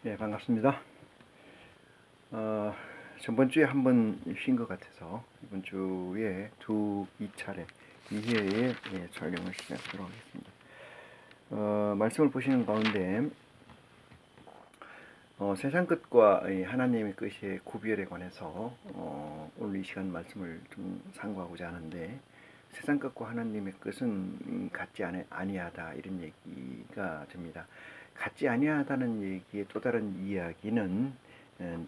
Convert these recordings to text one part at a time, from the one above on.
네, 반갑습니다. 어, 전번 주에 한 번 쉰 것 같아서 이번 주에 2차례 2회의 촬영을 시작하도록 하겠습니다. 말씀을 보시는 가운데 세상 끝과 하나님의 끝의 구별에 관해서 오늘 이 시간 말씀을 좀 상고하고자 하는데, 세상 끝과 하나님의 끝은 같지 아니하다, 이런 얘기가 됩니다. 같지 아니하다는 얘기의 또 다른 이야기는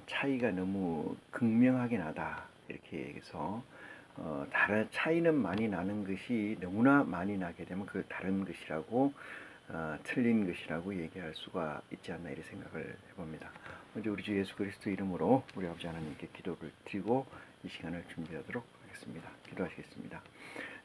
차이가 너무 극명하게 나다, 이렇게 해서 다른 차이는 많이 나는 것이 너무나 많이 나게 되면 그 다른 것이라고, 틀린 것이라고 얘기할 수가 있지 않나, 이런 생각을 해봅니다. 먼저 우리 주 예수 그리스도 이름으로 우리 아버지 하나님께 기도를 드리고 이 시간을 준비하도록 하겠습니다. 기도하시겠습니다.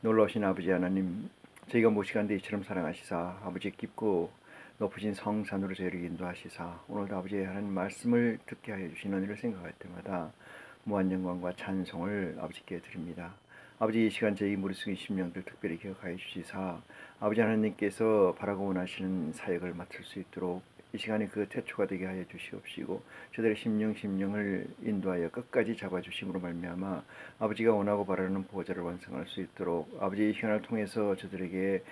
놀라우신 아버지 하나님, 저희가 무시간데 이처럼 사랑하시사 아버지 깊고 높으신 성산으로 저희를 인도하시사 오늘도 아버지 하나님 말씀을 듣게 하여 주신 은혜를 생각할 때마다 무한 영광과 찬송을 아버지께 드립니다. 아버지, 이 시간 저희 무리 숙인 심령들 특별히 기억하여 주시사 아버지 하나님께서 바라고 원하시는 사역을 맡을 수 있도록 이 시간에 그 태초가 되게 하여 주시옵시고, 저들의 심령을 인도하여 끝까지 잡아주심으로 말미암아 아버지가 원하고 바라는 보호자를 완성할 수 있도록 아버지 이 시간을 통해서 저들에게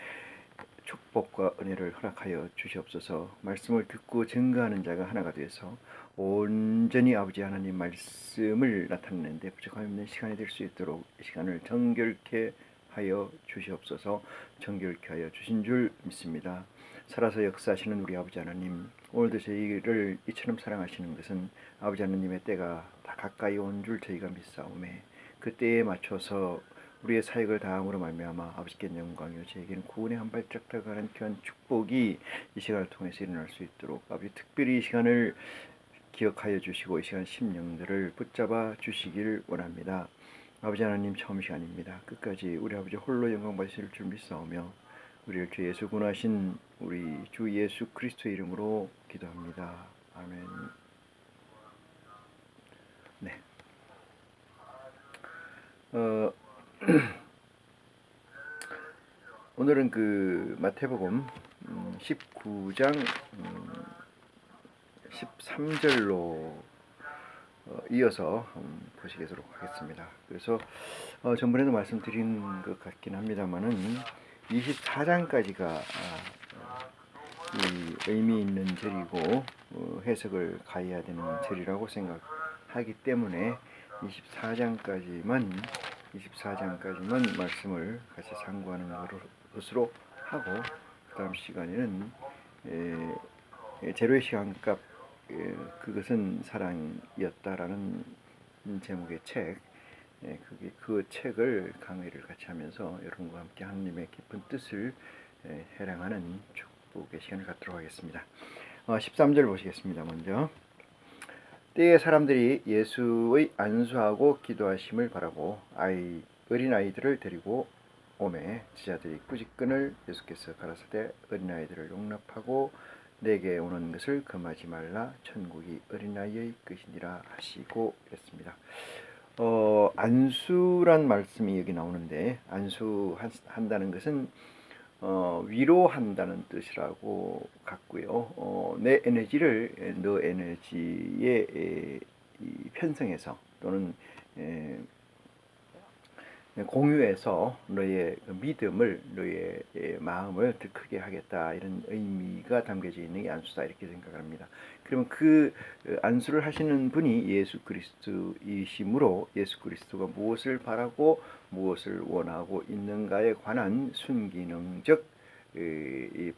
축복과 은혜를 허락하여 주시옵소서. 말씀을 듣고 증거하는 자가 하나가 되어서 온전히 아버지 하나님 말씀을 나타내는데 부족함이 없는 시간이 될 수 있도록 이 시간을 정결케 하여 주시옵소서. 정결케 하여 주신 줄 믿습니다. 살아서 역사하시는 우리 아버지 하나님, 오늘도 저희를 이처럼 사랑하시는 것은 아버지 하나님의 때가 다 가까이 온 줄 저희가 믿사오매, 그 때에 맞춰서 우리의 사역을 다함으로 말미암아 아버지께 영광이요 저에게는 구원의 한 발짝 다가가는 귀한 축복이 이 시간을 통해서 일어날 수 있도록 아버지 특별히 이 시간을 기억하여 주시고 이 시간 심령들을 붙잡아 주시길 원합니다. 아버지 하나님, 처음 시간입니다. 끝까지 우리 아버지 홀로 영광 받으실 줄 믿사오며 우리를 주 예수 군하신 우리 주 예수 그리스도의 이름으로 기도합니다. 아멘. 네. 오늘은 그 마태복음 19장 13절로 이어서 보시도록 하겠습니다. 그래서 전번에도 말씀드린 것 같긴 합니다만은 24장까지가 이 의미 있는 절이고 해석을 가해야 되는 절이라고 생각하기 때문에 24장까지만 말씀을 같이 상고하는 것으로 하고, 그 다음 시간에는 제로의 시간값, 그것은 사랑이었다라는 제목의 책, 그 책을 강의를 같이 하면서 여러분과 함께 하나님의 깊은 뜻을 해랑하는 축복의 시간을 갖도록 하겠습니다. 13절 보시겠습니다. 먼저, 때에 사람들이 예수의 안수하고 기도하심을 바라고 어린아이들을 데리고 오매 제자들이 꾸짖건을 예수께서 가라사대 어린아이들을 용납하고 내게 오는 것을 금하지 말라, 천국이 어린아이의 것이니라 하시고 이랬습니다. 안수란 말씀이 여기 나오는데, 안수한다는 것은 위로한다는 뜻이라고 같고요. 내 에너지를 너 에너지에 편성해서 또는 공유해서 너의 믿음을, 너의 마음을 더 크게 하겠다, 이런 의미가 담겨져 있는 게 안수다, 이렇게 생각합니다. 그러면 그 안수를 하시는 분이 예수 그리스도이시므로 예수 그리스도가 무엇을 바라고 무엇을 원하고 있는가에 관한 순기능적 이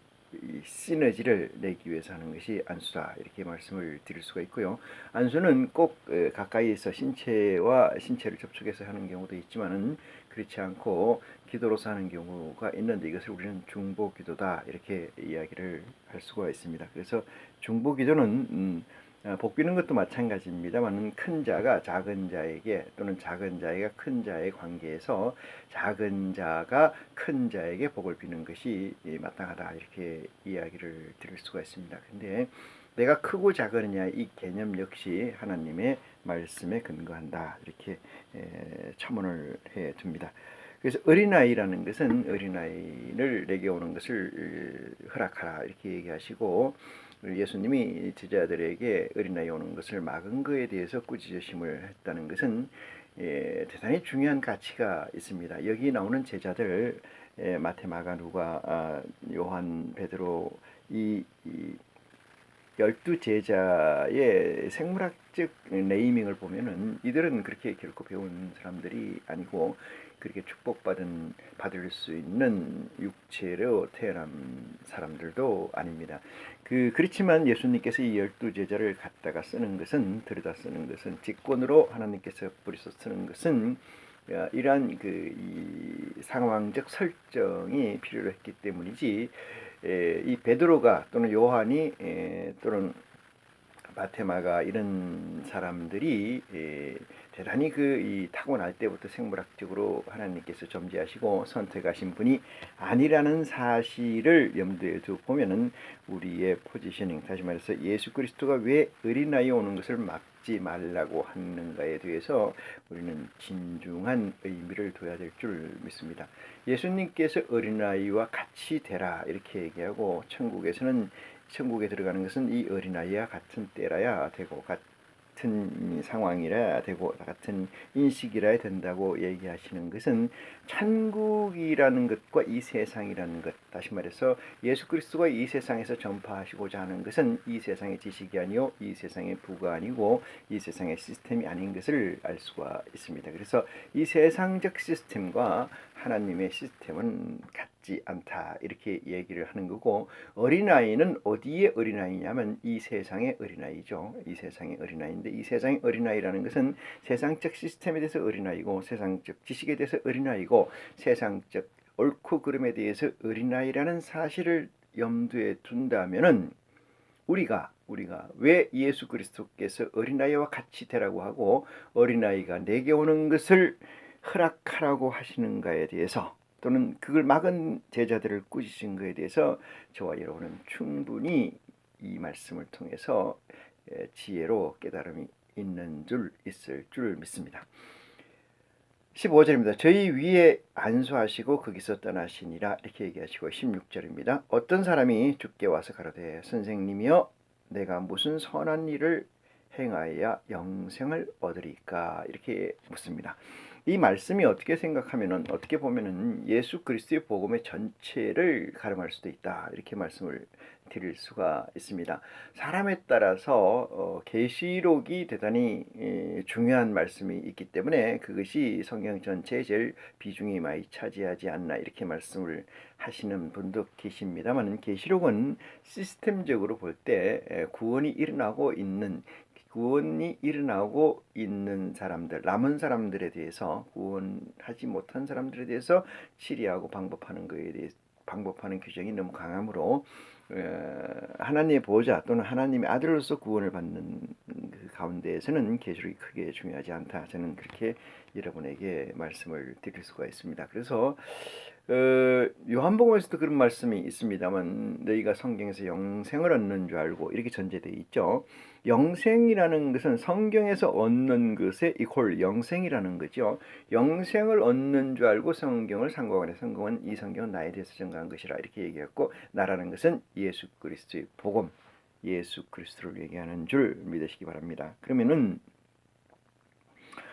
시너지를 내기 위해서 하는 것이 안수다, 이렇게 말씀을 드릴 수가 있고요. 안수는 꼭 가까이에서 신체를 접촉해서 하는 경우도 있지만은 그렇지 않고 기도로서 하는 경우가 있는데, 이것을 우리는 중보기도다, 이렇게 이야기를 할 수가 있습니다. 그래서 중보기도는 복비는 것도 마찬가지입니다만, 큰 자가 작은 자에게 또는 작은 자가 큰 자의 관계에서 작은 자가 큰 자에게 복을 비는 것이 마땅하다, 이렇게 이야기를 드릴 수가 있습니다. 근데 내가 크고 작으느냐, 이 개념 역시 하나님의 말씀에 근거한다, 이렇게 첨언을 해 둡니다. 그래서 어린아이라는 것은 어린아이를 내게 오는 것을 허락하라, 이렇게 얘기하시고, 예수님이 제자들에게 어린아이 오는 것을 막은 것에 대해서 꾸짖으심을 했다는 것은 대단히 중요한 가치가 있습니다. 여기 나오는 제자들 마태, 마가, 누가, 요한, 베드로 이 12제자의 생물학적 네이밍을 보면은 이들은 그렇게 결코 배운 사람들이 아니고 그렇게 받을 수 있는 육체로 태어난 사람들도 아닙니다. 그렇지만 예수님께서 이 12제자를 갖다가 들여다 쓰는 것은 직권으로 하나님께서 뿌리서 쓰는 것은 이러한 이 상황적 설정이 필요로 했기 때문이지, 이 베드로가 또는 요한이 또는 마테마가 이런 사람들이 대단히 이 타고날 때부터 생물학적으로 하나님께서 점지하시고 선택하신 분이 아니라는 사실을 염두에 두고 보면은 우리의 포지셔닝, 다시 말해서 예수 그리스도가 왜 어린아이 오는 것을 막지 말라고 하는가에 대해서 우리는 진중한 의미를 둬야 될 줄 믿습니다. 예수님께서 어린아이와 같이 되라 이렇게 얘기하고, 천국에 들어가는 것은 이 어린아이와 같은 때라야 되고 같은 상황이라 되고 같은 인식이라야 된다고 얘기하시는 것은 천국이라는 것과 이 세상이라는 것, 다시 말해서 예수 그리스도가 이 세상에서 전파하시고자 하는 것은 이 세상의 지식이 아니요 이 세상의 부가 아니고 이 세상의 시스템이 아닌 것을 알 수가 있습니다. 그래서 이 세상적 시스템과 하나님의 시스템은 같지 않다 이렇게 얘기를 하는 거고, 어린아이는 어디에 어린아이냐면 이 세상의 어린아이죠. 이 세상의 어린아이인데, 이 세상의 어린아이라는 것은 세상적 시스템에 대해서 어린아이고, 세상적 지식에 대해서 어린아이고, 세상적 옳고 그름에 대해서 어린아이라는 사실을 염두에 둔다면은 우리가 왜 예수 그리스도께서 어린아이와 같이 되라고 하고 어린아이가 내게 오는 것을 허락하라고 하시는가에 대해서, 또는 그걸 막은 제자들을 꾸짖으신 것에 대해서 저와 여러분은 충분히 이 말씀을 통해서 지혜로 깨달음이 있을 줄 믿습니다. 15절입니다. 저희 위에 안수하시고 거기서 떠나시니라 이렇게 얘기하시고, 16절입니다. 어떤 사람이 주께 와서 가로되 선생님이여 내가 무슨 선한 일을 행하여야 영생을 얻으리까 이렇게 묻습니다. 이 말씀이 어떻게 보면은 예수 그리스도의 복음의 전체를 가름할 수도 있다 이렇게 말씀을 드릴 수가 있습니다. 사람에 따라서 계시록이 대단히 중요한 말씀이 있기 때문에 그것이 성경 전체에 제일 비중이 많이 차지하지 않나 이렇게 말씀을 하시는 분도 계십니다만, 계시록은 시스템적으로 볼 때 구원이 일어나고 있는 사람들, 남은 사람들에 대해서, 구원하지 못한 사람들에 대해서 치리하고 방법하는 규정이 너무 강하므로 하나님의 보호자 또는 하나님의 아들로서 구원을 받는 그 가운데에서는 계시록이 크게 중요하지 않다. 저는 그렇게 여러분에게 말씀을 드릴 수가 있습니다. 그래서 요한복음에서도 그런 말씀이 있습니다만, 너희가 성경에서 영생을 얻는 줄 알고 이렇게 전제되어 있죠. 영생이라는 것은 성경에서 얻는 것에 이퀄 영생이라는 거죠. 영생을 얻는 줄 알고 성경을 상고하네. 이 성경은 나에 대해서 증거한 것이라 이렇게 얘기했고, 나라는 것은 예수 그리스도의 복음, 예수 그리스도를 얘기하는 줄 믿으시기 바랍니다. 그러면은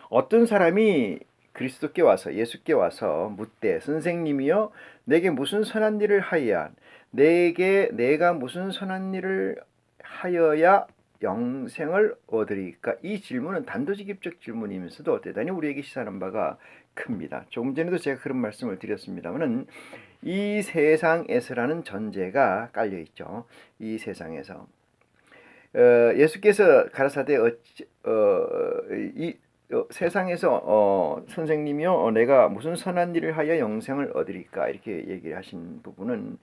어떤 사람이 예수께 와서 묻되 선생님이여 내게 무슨 선한 일을 하여야 내가 무슨 선한 일을 하여야 영생을 얻으리까? 이 질문은 단도직입적 질문이면서도 대단히 우리에게 시사하는 바가 큽니다. 조금 전에도 제가 그런 말씀을 드렸습니다만은 이 세상에서라는 전제가 깔려 있죠. 이 세상에서 예수께서 가라사대 세상에서 선생님이요 내가 무슨 선한 일을 하여 영생을 얻으리까 이렇게 얘기를 하신 부분은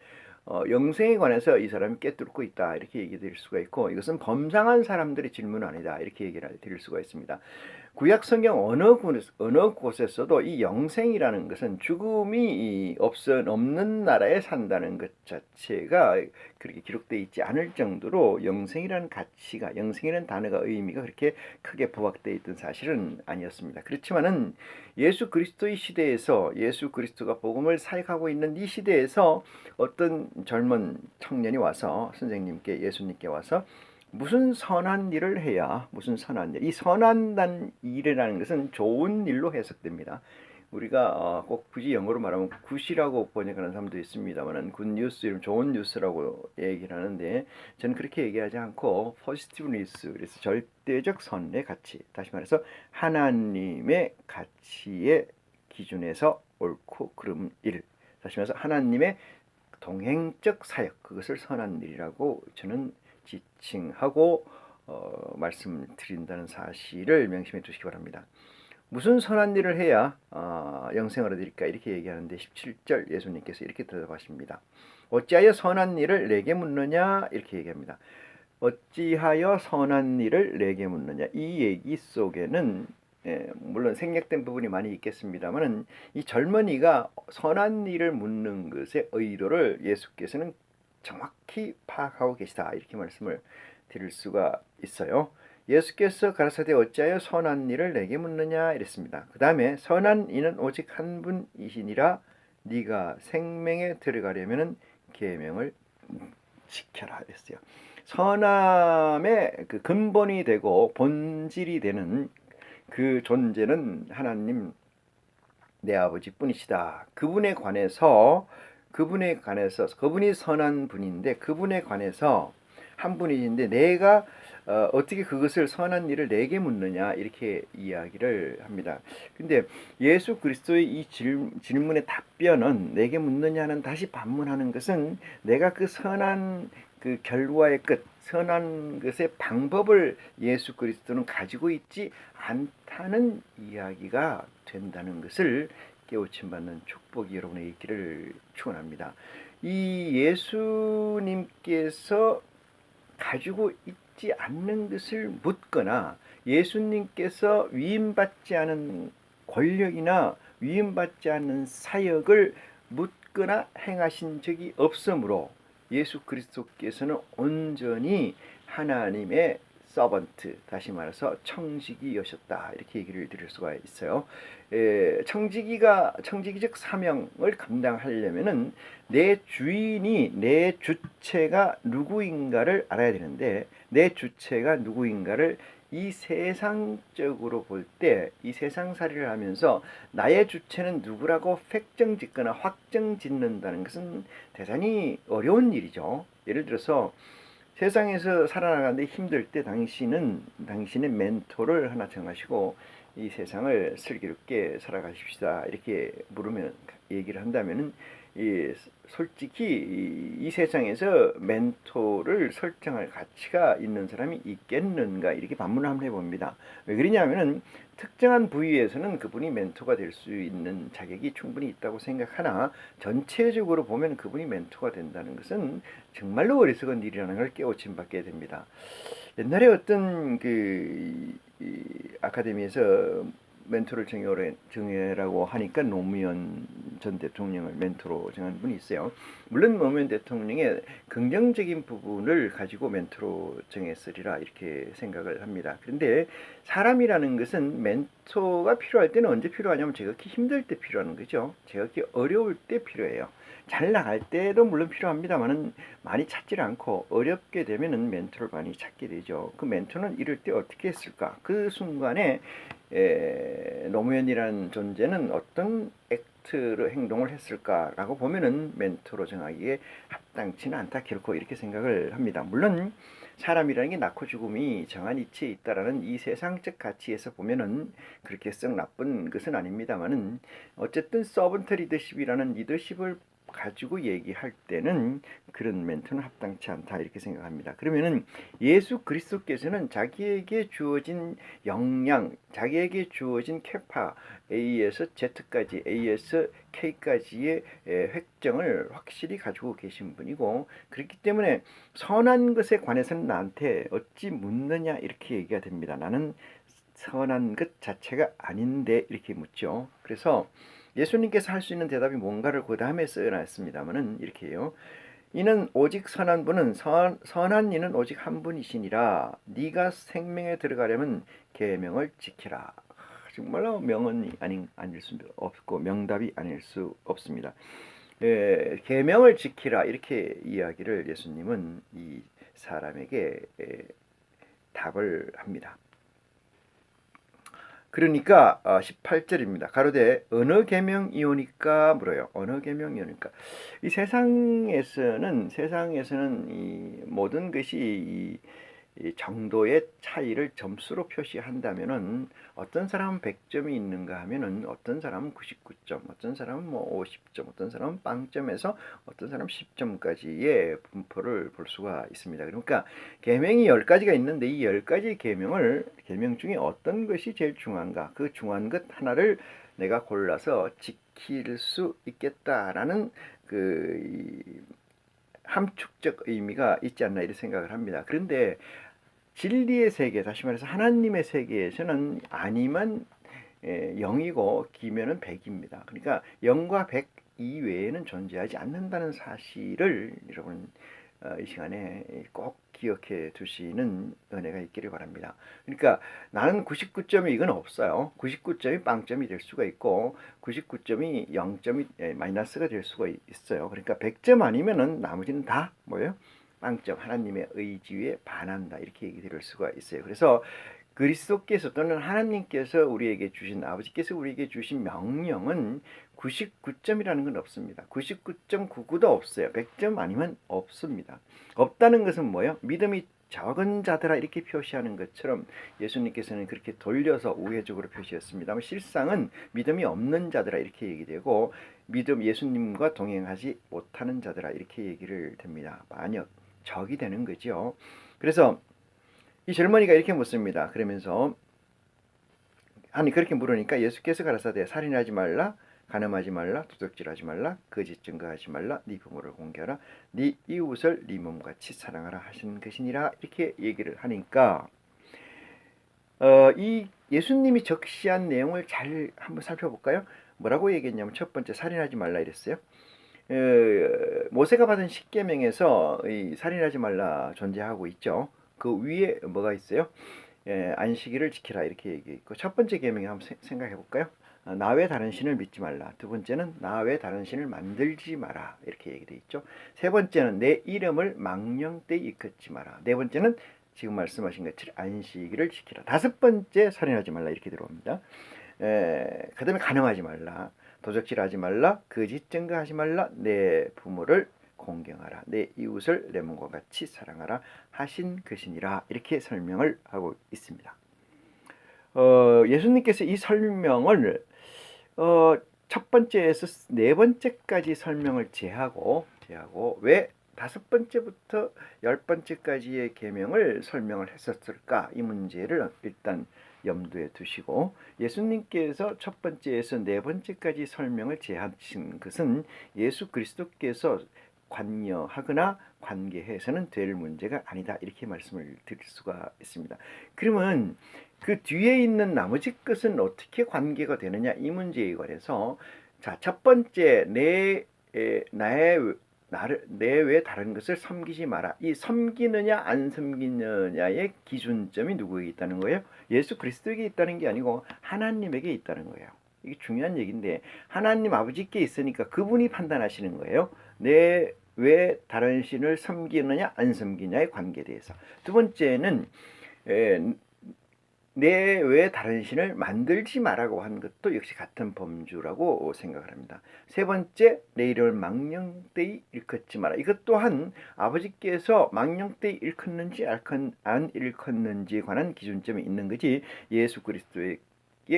영생에 관해서 이 사람이 깨뚫고 있다 이렇게 얘기 드릴 수가 있고, 이것은 범상한 사람들의 질문은 아니다 이렇게 얘기를 드릴 수가 있습니다. 구약 성경 어느 곳에서도 이 영생이라는 것은 죽음이 없는 나라에 산다는 것 자체가 그렇게 기록되어 있지 않을 정도로 영생이라는 가치가, 영생이라는 단어가 의미가 그렇게 크게 부각되어 있던 사실은 아니었습니다. 그렇지만은 예수 그리스도의 시대에서, 예수 그리스도가 복음을 사역하고 있는 이 시대에서 어떤 젊은 청년이 와서 선생님께, 예수님께 와서 무슨 선한 일을 해야, 무슨 선한 일, 이 선한 일이라는 것은 좋은 일로 해석됩니다. 우리가 꼭 굳이 영어로 말하면 굿이라고 번역하는 사람도 있습니다만 굿뉴스, 좋은 뉴스라고 얘기를 하는데, 저는 그렇게 얘기하지 않고 포지티브 뉴스, 그래서 절대적 선의 가치, 다시 말해서 하나님의 가치의 기준에서 옳고 그름 일, 다시 말해서 하나님의 동행적 사역, 그것을 선한 일이라고 저는 지칭하고 말씀드린다는 사실을 명심해 두시기 바랍니다. 무슨 선한 일을 해야 영생을 얻을까 이렇게 얘기하는데 17절 예수님께서 이렇게 대답하십니다. 어찌하여 선한 일을 내게 묻느냐 이렇게 얘기합니다. 어찌하여 선한 일을 내게 묻느냐, 이 얘기 속에는 물론 생략된 부분이 많이 있겠습니다만 이 젊은이가 선한 일을 묻는 것의 의도를 예수께서는 정확히 파악하고 계시다 이렇게 말씀을 드릴 수가 있어요. 예수께서 가라사대 어찌하여 선한 일을 내게 묻느냐 이랬습니다. 그 다음에 선한 이는 오직 한 분이시니라 네가 생명에 들어가려면 계명을 지켜라 이랬어요. 선함의 그 근본이 되고 본질이 되는 그 존재는 하나님 내 아버지 뿐이시다. 그분에 관해서 그분이 선한 분인데 그분에 관해서 한 분이신데 내가 어떻게 그것을 선한 일을 내게 묻느냐 이렇게 이야기를 합니다. 근데 예수 그리스도의 이 질문의 답변은 내게 묻느냐는 다시 반문하는 것은 내가 그 선한 그 결과의 끝, 선한 것의 방법을 예수 그리스도는 가지고 있지 않다는 이야기가 된다는 것을 깨우침 받는 축복이 여러분의 있기를 축원합니다. 이 예수님께서 가지고 있지 않는 것을 묻거나 예수님께서 위임받지 않은 권력이나 위임받지 않는 사역을 묻거나 행하신 적이 없으므로 예수 그리스도께서는 온전히 하나님의 서번트, 다시 말해서 청지기여셨다 이렇게 얘기를 드릴 수가 있어요. 청지기적 사명을 감당하려면은 내 주인이, 내 주체가 누구인가를 알아야 되는데, 내 주체가 누구인가를 이 세상적으로 볼 때, 이 세상살이를 하면서 나의 주체는 누구라고 획정 짓거나 확정 짓는다는 것은 대단히 어려운 일이죠. 예를 들어서 세상에서 살아나가는데 힘들 때 당신의 멘토를 하나 정하시고 이 세상을 슬기롭게 살아가십시다 이렇게 물으면, 얘기를 한다면은 솔직히 이 세상에서 멘토를 설정할 가치가 있는 사람이 있겠는가 이렇게 반문을 한번 해봅니다. 왜 그러냐면은 특정한 부위에서는 그분이 멘토가 될 수 있는 자격이 충분히 있다고 생각하나 전체적으로 보면 그분이 멘토가 된다는 것은 정말로 어리석은 일이라는 걸 깨우침 받게 됩니다. 옛날에 어떤 아카데미에서 멘토를 정해라고 하니까 노무현 전 대통령을 멘토로 정한 분이 있어요. 물론 노무현 대통령의 긍정적인 부분을 가지고 멘토로 정했으리라 이렇게 생각을 합니다. 그런데 사람이라는 것은 멘토가 필요할 때는 언제 필요하냐면 지극히 힘들 때 필요한 거죠. 지극히 어려울 때 필요해요. 잘 나갈 때도 물론 필요합니다만은 많이 찾지 않고 어렵게 되면은 멘토를 많이 찾게 되죠. 그 멘토는 이럴 때 어떻게 했을까? 그 순간에 노무현이라는 존재는 어떤 액트로 행동을 했을까라고 보면은 멘토로 정하기에 합당치는 않다 결코 이렇게 생각을 합니다. 물론 사람이라는 게 낳고 죽음이 정한 이치에 있다라는 이 세상적 가치에서 보면은 그렇게 썩 나쁜 것은 아닙니다만은 어쨌든 서번트 리더십이라는 리더십을 가지고 얘기할 때는 그런 멘토는 합당치 않다 이렇게 생각합니다. 그러면은 예수 그리스도께서는 자기에게 주어진 역량, 자기에게 주어진 캐파 A에서 Z까지, A에서 K까지의 획정을 확실히 가지고 계신 분이고, 그렇기 때문에 선한 것에 관해서는 나한테 어찌 묻느냐 이렇게 얘기가 됩니다. 나는 선한 것 자체가 아닌데 이렇게 묻죠. 그래서 예수님께서 할 수 있는 대답이 뭔가를 그 다음에 써놨습니다만은 이렇게 해요. 이는 오직 선한 분은 선한 이는 오직 한 분이시니라. 네가 생명에 들어가려면 계명을 지키라. 정말로 명언이 아닐 수 없고 명답이 아닐 수 없습니다. 계명을 지키라 이렇게 이야기를 예수님은 이 사람에게 답을 합니다. 그러니까 18절입니다. 가로되 어느 계명이오니까 물어요. 어느 계명이오니까. 이 세상에서는 이 모든 것이 이 정도의 차이를 점수로 표시한다면은 어떤 사람은 100점이 있는가 하면은 어떤 사람은 99점, 어떤 사람은 뭐 50점, 어떤 사람은 빵점에서 어떤 사람은 10점까지의 분포를 볼 수가 있습니다. 그러니까 계명이 10가지가 있는데 이 10가지 계명 중에 어떤 것이 제일 중요한가? 그 중요한 것 하나를 내가 골라서 지킬 수 있겠다라는 그 함축적 의미가 있지 않나 이렇게 생각을 합니다. 그런데 진리의 세계, 다시 말해서 하나님의 세계에서는 아니면 0이고 기면은 100입니다. 그러니까 0과 100 이외에는 존재하지 않는다는 사실을 여러분 이 시간에 꼭 기억해 두시는 은혜가 있기를 바랍니다. 그러니까 나는 99점이 이건 없어요. 99점이 빵점이 될 수가 있고 99점이 0점이 마이너스가 될 수가 있어요. 그러니까 100점 아니면은 나머지는 다 뭐예요? 빵점, 하나님의 의지에 반한다 이렇게 얘기될 수가 있어요. 그래서 그리스도께서 또는 하나님께서 우리에게 주신 아버지께서 우리에게 주신 명령은 99점이라는 건 없습니다. 99.99도 없어요. 100점 아니면 없습니다. 없다는 것은 뭐예요? 믿음이 적은 자들아 이렇게 표시하는 것처럼 예수님께서는 그렇게 돌려서 우회적으로 표시했습니다. 실상은 믿음이 없는 자들아 이렇게 얘기되고 예수님과 동행하지 못하는 자들아 이렇게 얘기를 됩니다. 만약 적이 되는 거죠. 그래서 이 젊은이가 이렇게 묻습니다. 그러면서 그렇게 물으니까 예수께서 가라사대 살인하지 말라, 간음하지 말라, 도둑질하지 말라, 거짓 증거하지 말라, 네 부모를 공개하라, 네 이웃을 네 몸같이 사랑하라 하신 것이니라 이렇게 얘기를 하니까 이 예수님이 적시한 내용을 잘 한번 살펴볼까요? 뭐라고 얘기했냐면 첫 번째 살인하지 말라 이랬어요. 모세가 받은 십계명에서 이 살인하지 말라 존재하고 있죠. 그 위에 뭐가 있어요? 안식일을 지키라 이렇게 얘기했고 첫 번째 계명에 한번 생각해 볼까요? 나 외 다른 신을 믿지 말라. 두 번째는 나 외 다른 신을 만들지 마라 이렇게 얘기되어 있죠. 세 번째는 내 이름을 망령되이 일컫지 마라. 네 번째는 지금 말씀하신 것처럼 안식일을 지키라. 다섯 번째 살인하지 말라 이렇게 들어옵니다. 그 다음에 간음하지 말라. 도적질하지 말라. 거짓 증거하지 말라. 내 부모를 공경하라. 내 이웃을 내 몸과 같이 사랑하라 하신 것이니라 이렇게 설명을 하고 있습니다. 예수님께서 이 설명을 첫 번째에서 네 번째까지 설명을 제하고 왜 다섯 번째부터 열 번째까지의 계명을 설명을 했었을까? 이 문제를 일단 염두에 두시고 예수님께서 첫 번째에서 네 번째까지 설명을 제하신 것은 예수 그리스도께서 관여하거나 관계해서는 될 문제가 아니다 이렇게 말씀을 드릴 수가 있습니다. 그러면 그 뒤에 있는 나머지 것은 어떻게 관계가 되느냐 이 문제에 관해서 자, 첫 번째 내 외 다른 것을 섬기지 마라. 이 섬기느냐 안 섬기느냐의 기준점이 누구에게 있다는 거예요? 예수 그리스도에게 있다는 게 아니고 하나님에게 있다는 거예요. 이게 중요한 얘기인데 하나님 아버지께 있으니까 그분이 판단하시는 거예요. 내 왜 다른 신을 섬기느냐 안 섬기냐의 관계에 대해서. 두 번째는 내 외 다른 신을 만들지 마라고 한 것도 역시 같은 범주라고 생각을 합니다. 세 번째, 내 이름을 망령되이 일컫지 마라. 이것 또한 아버지께서 망령되이 일컫는지 안 일컫는지에 관한 기준점이 있는 거지 예수 그리스도에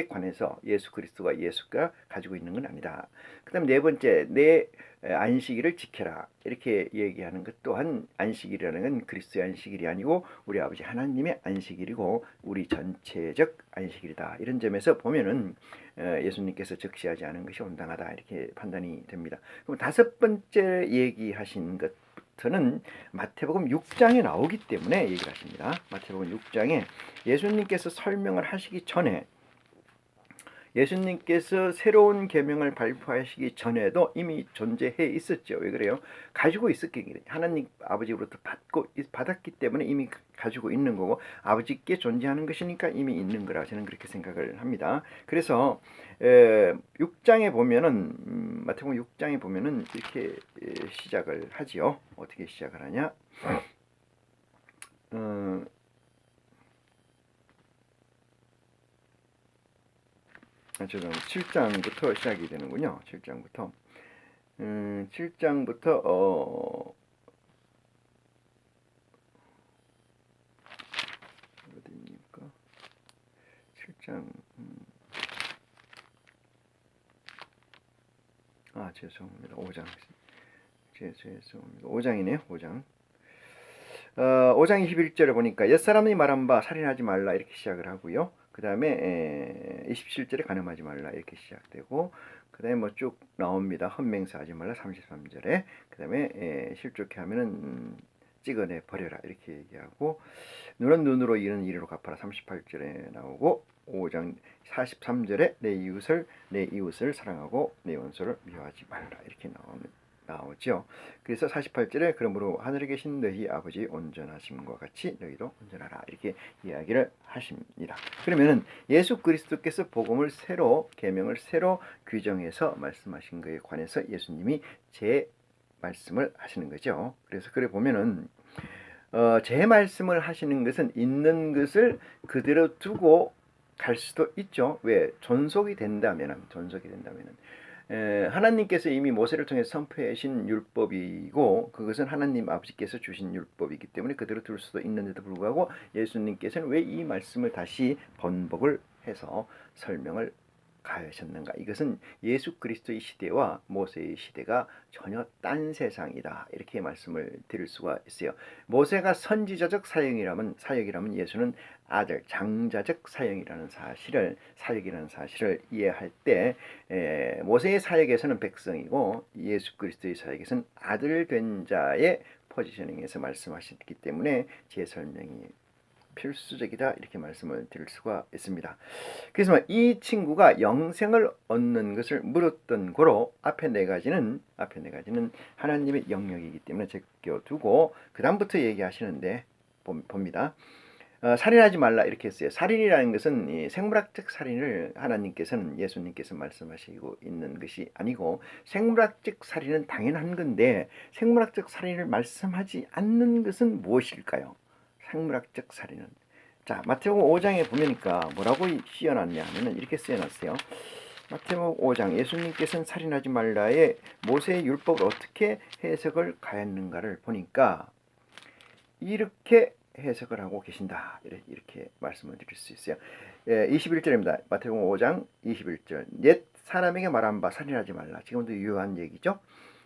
관해서 예수 그리스도가 예수가 가지고 있는 건 아니다. 그 다음 네 번째, 내 안식일을 지켜라 이렇게 얘기하는 것 또한 안식일이라는 건 그리스도의 안식일이 아니고 우리 아버지 하나님의 안식일이고 우리 전체적 안식일이다. 이런 점에서 보면은 예수님께서 적시하지 않은 것이 온당하다 이렇게 판단이 됩니다. 그럼 다섯 번째 얘기하신 것 부터는 마태복음 6장에 나오기 때문에 얘기를 하십니다. 마태복음 6장에 예수님께서 설명을 하시기 전에, 예수님께서 새로운 계명을 발표하시기 전에도 이미 존재해 있었죠. 왜 그래요? 가지고 있었기, 하나님 아버지로부터 받았기 때문에 이미 가지고 있는 거고, 아버지께 존재하는 것이니까 이미 있는 거라 저는 그렇게 생각을 합니다. 그래서 6장에 보면은 마태복음 6장에 보면은 이렇게 시작을 하지요. 어떻게 시작을 하냐? 죄송합니다. 7장부터 시작이 되는군요. 7장부터 7장부터 어디입니까? 7장 죄송합니다. 5장 죄송합니다. 5장이네요. 5장 5장 21절에 보니까 옛사람이 말한 바 살인하지 말라 이렇게 시작을 하고요. 그 다음에 27절에 간음하지 말라 이렇게 시작되고, 그 다음에 뭐 쭉 나옵니다. 헛맹세하지 말라 33절에, 그 다음에 실족해 하면은 찍어내 버려라 이렇게 얘기하고, 눈은 눈으로 이는 이로 갚아라 38절에 나오고, 5장 43절에 내 이웃을 사랑하고 내 원수를 미워하지 말라 이렇게 나오죠. 그래서 48절에 그러므로 하늘에 계신 너희 아버지 온전하심과 같이 너희도 온전하라 이렇게 이야기를 하십니다. 그러면은 예수 그리스도께서 복음을 새로, 계명을 새로 규정해서 말씀하신 것에 관해서 예수님이 제 말씀을 하시는 거죠. 그래서 그래 보면은 제 말씀을 하시는 것은 있는 것을 그대로 두고 갈 수도 있죠. 왜? 존속이 된다면은 하나님께서 이미 모세를 통해 선포하신 율법이고, 그것은 하나님 아버지께서 주신 율법이기 때문에 그대로 둘 수도 있는데도 불구하고 예수님께서는 왜 이 말씀을 다시 번복을 해서 설명을 가하셨는가? 이것은 예수 그리스도의 시대와 모세의 시대가 전혀 딴 세상이다 이렇게 말씀을 드릴 수가 있어요. 모세가 선지자적 사역이라면 예수는 아들, 장자적 사역이라는 사역을 이해할 때, 모세의 사역에서는 백성이고 예수 그리스도의 사역에서는 아들 된 자의 포지셔닝에서 말씀하셨기 때문에 제 설명이 필수적이다 이렇게 말씀을 드릴 수가 있습니다. 그래서 이 친구가 영생을 얻는 것을 물었던 고로 앞에 네 가지는 하나님의 영역이기 때문에 제껴두고 그 다음부터 얘기하시는데 봅니다. 살인하지 말라 이렇게 했어요. 살인이라는 것은 이 생물학적 살인을 예수님께서 말씀하시고 있는 것이 아니고, 생물학적 살인은 당연한 건데 생물학적 살인을 말씀하지 않는 것은 무엇일까요? 생물학적 살인은, 자, 마태복음 5장에 보니까 뭐라고 씌어놨냐 하면은 이렇게 쓰여놨어요. 마태복음 5장, 예수님께서는 살인하지 말라의 모세의 율법을 어떻게 해석을 가했는가를 보니까 이렇게 해석을 하고 계신다 이렇게 말씀을 드릴 수 있어요. 21절입니다. 마태복음 5장 21절. 옛 사람에게 말한 바 살인하지 말라. 지금도 유효한 얘기죠.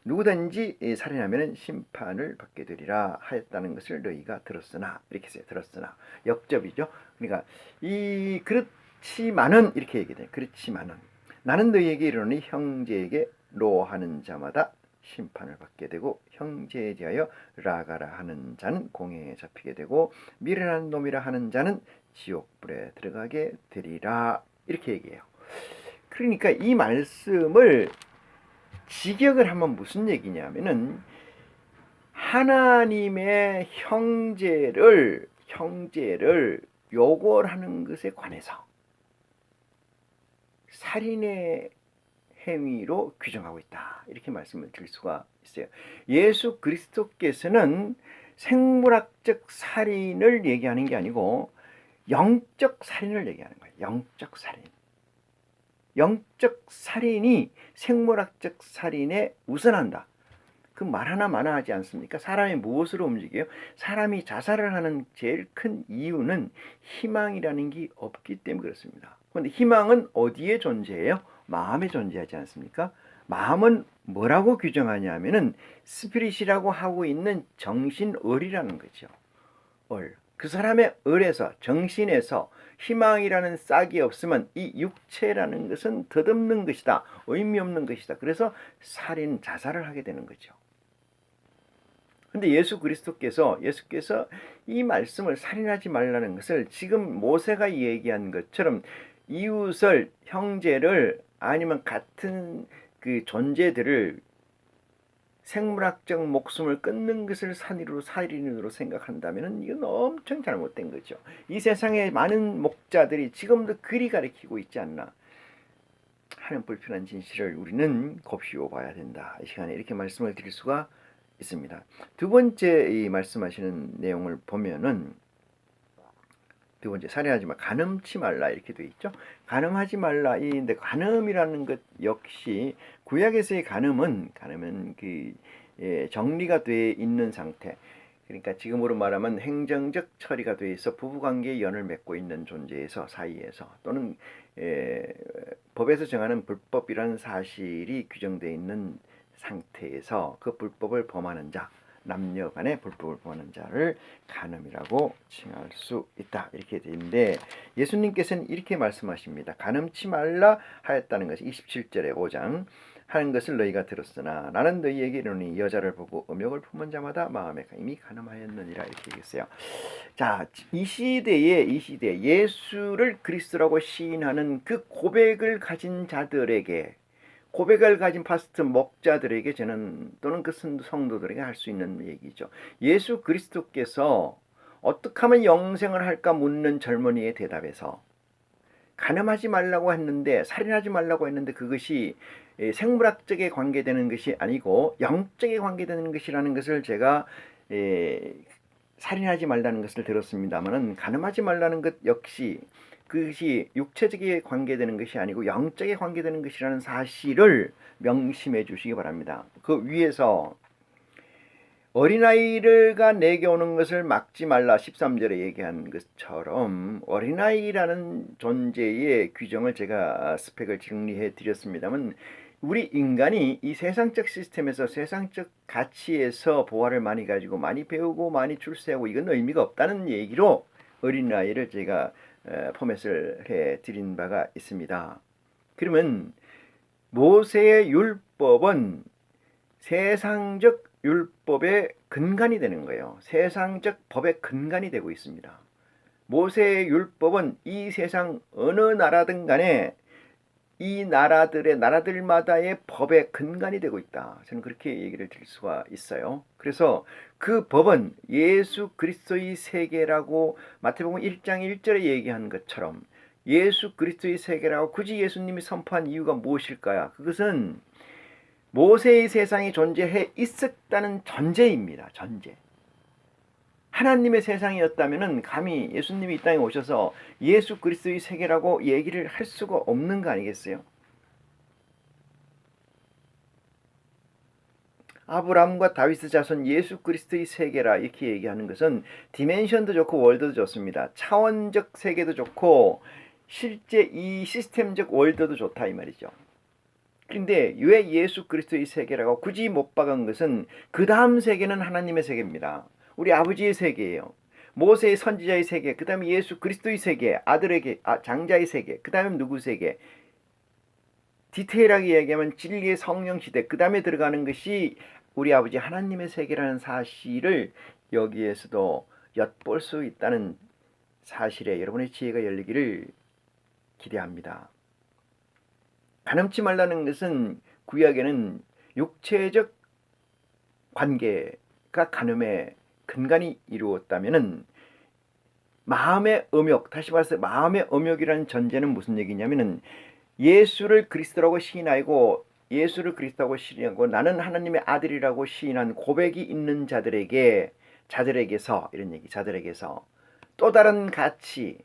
누구든지 살인하면 심판을 받게 되리라 하였다는 것을 너희가 들었으나, 이렇게 써요. 들었으나 역접이죠. 그러니까 그렇지만은 이렇게 얘기돼요. 그렇지만은 나는 너희에게 이르노니 형제에게 로하는 자마다 심판을 받게 되고 형제에 대하여 라가라 하는 자는 공회에 잡히게 되고 미련한 놈이라 하는 자는 지옥불에 들어가게 되리라 이렇게 얘기해요. 그러니까 이 말씀을 직역을 하면 무슨 얘기냐면은 하나님의 형제를 요구하는 것에 관해서 살인의 행위로 규정하고 있다 이렇게 말씀을 드릴 수가 있어요. 예수 그리스도께서는 생물학적 살인을 얘기하는 게 아니고 영적 살인을 얘기하는 거예요. 영적 살인이 생물학적 살인에 우선한다. 그 말 하나 하지 않습니까? 사람이 무엇으로 움직여요? 사람이 자살을 하는 제일 큰 이유는 희망이라는 게 없기 때문에 그렇습니다. 그런데 희망은 어디에 존재해요? 마음에 존재하지 않습니까? 마음은 뭐라고 규정하냐면은 스피릿이라고 하고 있는 정신을이라는 거죠. 그 사람의 을에서, 정신에서 희망이라는 싹이 없으면 이 육체라는 것은 덧없는 것이다. 의미 없는 것이다. 그래서 자살을 하게 되는 거죠. 근데 예수께서 이 말씀을 살인하지 말라는 것을 지금 모세가 얘기한 것처럼 이웃을, 형제를, 아니면 같은 그 존재들을 생물학적 목숨을 끊는 것을 살인으로 생각한다면 이건 엄청 잘못된 거죠. 이 세상에 많은 목자들이 지금도 그리 가르치고 있지 않나 하는 불편한 진실을 우리는 곱씹어 봐야 된다. 이 시간에 이렇게 말씀을 드릴 수가 있습니다. 두 번째 이 말씀하시는 내용을 보면은 두 번째, 살인하지 마, 간음치 말라 이렇게 돼 있죠. 간음하지 말라. 근데 간음이라는 것 역시 구약에서의 간음은 정리가 돼 있는 상태. 그러니까 지금으로 말하면 행정적 처리가 돼 있어 부부관계의 연을 맺고 있는 존재에서 사이에서 또는 법에서 정하는 불법이라는 사실이 규정되어 있는 상태에서 그 불법을 범하는 자, 남녀 간의 불법을 범하는 자를 간음이라고 칭할 수 있다. 이렇게 되는데 예수님께서는 이렇게 말씀하십니다. 간음치 말라 하였다는 것이 27절에 5장 하는 것을 너희가 들었으나 나는 너희에게 이르노니 여자를 보고 음욕을 품은 자마다 마음에 이미 간음하였느니라 이렇게 얘기했어요. 자, 이 시대에 예수를 그리스도라고 시인하는 그 고백을 가진 자들에게, 고백을 가진 파스트 목자들에게 저는 또는 그 성도들에게 할 수 있는 얘기죠. 예수 그리스도께서 어떻게 하면 영생을 할까 묻는 젊은이의 대답에서 간음하지 말라고 했는데, 살인하지 말라고 했는데 그것이 생물학적에 관계되는 것이 아니고 영적에 관계되는 것이라는 것을 제가 살인하지 말라는 것을 들었습니다만은 간음하지 말라는 것 역시 그것이 육체적에 관계되는 것이 아니고 영적에 관계되는 것이라는 사실을 명심해 주시기 바랍니다. 그 위에서 어린아이가 내게 오는 것을 막지 말라 13절에 얘기한 것처럼 어린아이라는 존재의 규정을 제가 스펙을 정리해 드렸습니다만 우리 인간이 이 세상적 시스템에서 세상적 가치에서 보화를 많이 가지고 많이 배우고 많이 출세하고 이건 의미가 없다는 얘기로 어린아이를 제가 포맷을 해 드린 바가 있습니다. 그러면 모세의 율법은 세상적 율법의 근간이 되는 거예요. 세상적 법의 근간이 되고 있습니다. 모세의 율법은 이 세상 어느 나라든 간에 이 나라들마다의 법의 근간이 되고 있다. 저는 그렇게 얘기를 드릴 수가 있어요. 그래서 그 법은 예수 그리스도의 세계라고 마태복음 1장 1절에 얘기한 것처럼 예수 그리스도의 세계라고 굳이 예수님이 선포한 이유가 무엇일까요? 그것은 모세의 세상이 존재해 있었다는 전제입니다. 전제. 하나님의 세상이었다면 감히 예수님이 이 땅에 오셔서 예수 그리스도의 세계라고 얘기를 할 수가 없는 거 아니겠어요? 아브라함과 다윗의 자손 예수 그리스도의 세계라 이렇게 얘기하는 것은 디멘션도 좋고 월드도 좋습니다. 차원적 세계도 좋고 실제 이 시스템적 월드도 좋다 이 말이죠. 그런데 왜 예수 그리스도의 세계라고 굳이 못 박은 것은 그 다음 세계는 하나님의 세계입니다. 우리 아버지의 세계예요. 모세의 선지자의 세계, 그 다음에 예수 그리스도의 세계, 아들에게 장자의 세계, 그 다음에 누구 세계, 디테일하게 얘기하면 진리의 성령 시대, 그 다음에 들어가는 것이 우리 아버지 하나님의 세계라는 사실을 여기에서도 엿볼 수 있다는 사실에 여러분의 지혜가 열리기를 기대합니다. 간음치 말라는 것은 구약에는 육체적 관계가 간음의 근간이 이루었다면은 마음의 음욕, 다시 말해서 마음의 음욕이라는 전제는 무슨 얘기냐면은 예수를 그리스도라고 시인하고 예수를 그리스도라고 시인하고 나는 하나님의 아들이라고 시인한 고백이 있는 자들에게서 이런 얘기, 자들에게서 또 다른 가치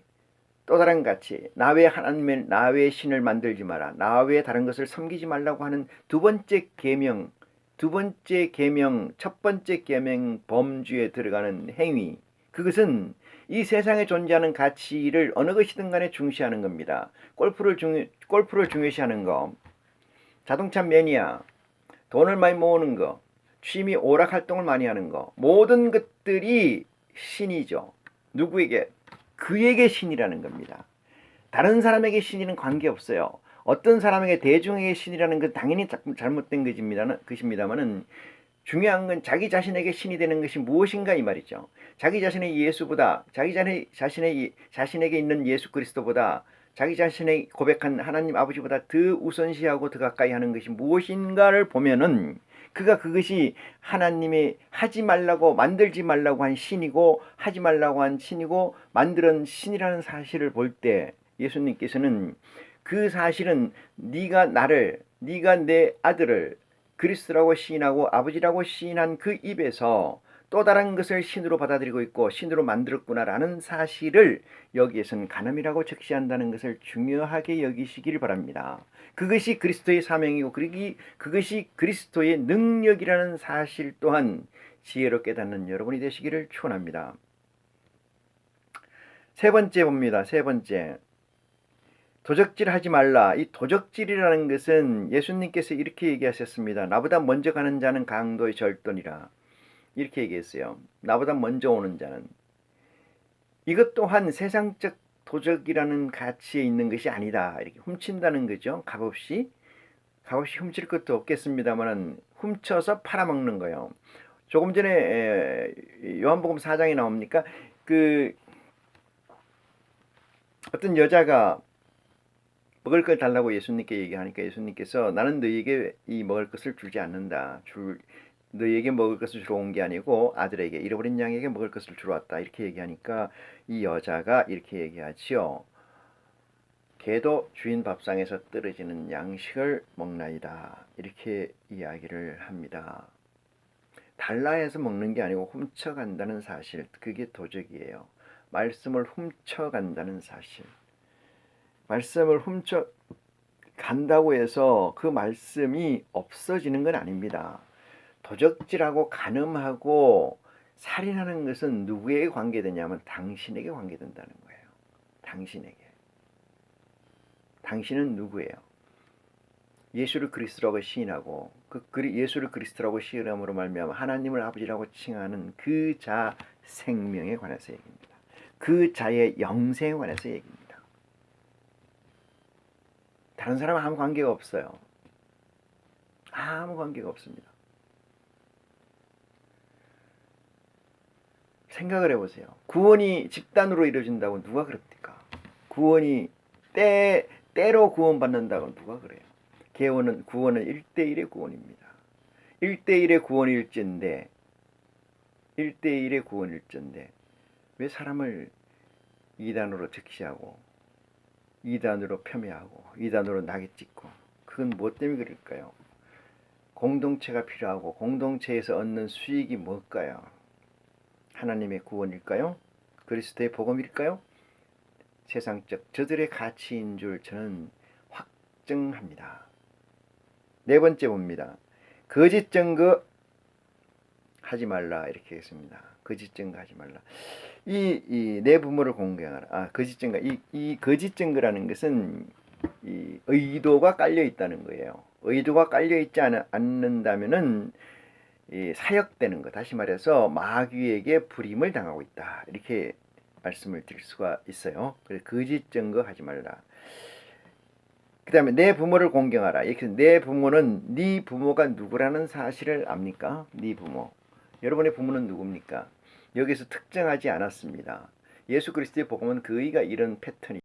나 외의 신을 만들지 마라. 나 외에 다른 것을 섬기지 말라고 하는 두 번째 계명, 첫 번째 계명 범주에 들어가는 행위. 그것은 이 세상에 존재하는 가치를 어느 것이든 간에 중시하는 겁니다. 골프를 중요시하는 거, 자동차 매니아, 돈을 많이 모으는 거, 취미 오락 활동을 많이 하는 거, 모든 것들이 신이죠. 누구에게? 그에게 신이라는 겁니다. 다른 사람에게 신이는 관계없어요. 어떤 사람에게 대중에게 신이라는 건 당연히 잘못된 것입니다만은 중요한 건 자기 자신에게 신이 되는 것이 무엇인가 이 말이죠. 자기 자신의 예수보다, 자신에게 있는 예수 그리스도보다, 자기 자신의 고백한 하나님 아버지보다 더 우선시하고 더 가까이 하는 것이 무엇인가를 보면은 그것이 하나님의 하지 말라고, 만들지 말라고 한 신이고, 하지 말라고 한 신이고, 만드는 신이라는 사실을 볼 때 예수님께서는 그 사실은 네가 내 아들을 그리스도라고 시인하고 아버지라고 시인한 그 입에서 또 다른 것을 신으로 받아들이고 있고 신으로 만들었구나라는 사실을 여기에서는 간음이라고 적시한다는 것을 중요하게 여기시기를 바랍니다. 그것이 그리스도의 사명이고 그것이 그리스도의 능력이라는 사실 또한 지혜로 깨닫는 여러분이 되시기를 축원합니다. 세 번째 봅니다. 세 번째. 도적질 하지 말라. 이 도적질이라는 것은 예수님께서 이렇게 얘기하셨습니다. 나보다 먼저 가는 자는 강도의 절도니라. 이렇게 얘기했어요. 나보다 먼저 오는 자는. 이것 또한 세상적 도적이라는 가치에 있는 것이 아니다. 이렇게 훔친다는 거죠. 값없이 훔칠 것도 없겠습니다만 훔쳐서 팔아먹는 거예요. 조금 전에 요한복음 4장에 나옵니까? 어떤 여자가 먹을 걸 달라고 예수님께 얘기하니까 예수님께서 나는 너희에게 이 먹을 것을 주지 않는다. 너희에게 먹을 것을 주러 온 게 아니고 아들에게, 잃어버린 양에게 먹을 것을 주러 왔다. 이렇게 얘기하니까 이 여자가 이렇게 얘기하지요. 개도 주인 밥상에서 떨어지는 양식을 먹나이다. 이렇게 이야기를 합니다. 달라 해서 먹는 게 아니고 훔쳐간다는 사실, 그게 도적이에요. 말씀을 훔쳐간다는 사실. 말씀을 훔쳐 간다고 해서 그 말씀이 없어지는 건 아닙니다. 도적질하고 간음하고 살인하는 것은 누구에게 관계되냐면 당신에게 관계된다는 거예요. 당신에게. 당신은 누구예요? 예수를 그리스도라고 시인하고 예수를 그리스도라고 시인함으로 말미암아 하나님을 아버지라고 칭하는 그 자 생명에 관해서 얘기입니다. 그 자의 영생에 관해서 얘기입니다. 다른 사람은 아무 관계가 없어요. 아무 관계가 없습니다. 생각을 해보세요. 구원이 집단으로 이루어진다고 누가 그럽니까? 구원이 때로 구원받는다고 누가 그래요? 구원은 1대1의 구원입니다. 1대1의 구원일진데 왜 사람을 2단으로 적시하고 2단으로 폄훼하고 2단으로 낙이 찍고, 그건 무엇 때문에 그럴까요? 공동체가 필요하고 공동체에서 얻는 수익이 뭘까요? 하나님의 구원일까요? 그리스도의 복음일까요? 세상적 저들의 가치인 줄 저는 확증합니다. 네 번째 봅니다. 거짓 증거 하지 말라. 이렇게 했습니다. 거짓 증거 하지 말라. 내 부모를 공경하라. 거짓 증거. 이 거짓 증거라는 것은 이 의도가 깔려 있다는 거예요. 의도가 깔려 있지 않는다면은 사역되는 거. 다시 말해서 마귀에게 불임을 당하고 있다. 이렇게 말씀을 드릴 수가 있어요. 그래서 거짓 증거 하지 말라. 그 다음에 내 부모를 공경하라. 이렇게 내 부모는 네 부모가 누구라는 사실을 압니까? 네 부모. 여러분의 부모는 누굽니까? 여기서 특정하지 않았습니다. 예수 그리스도의 복음은 그의가 이런 패턴이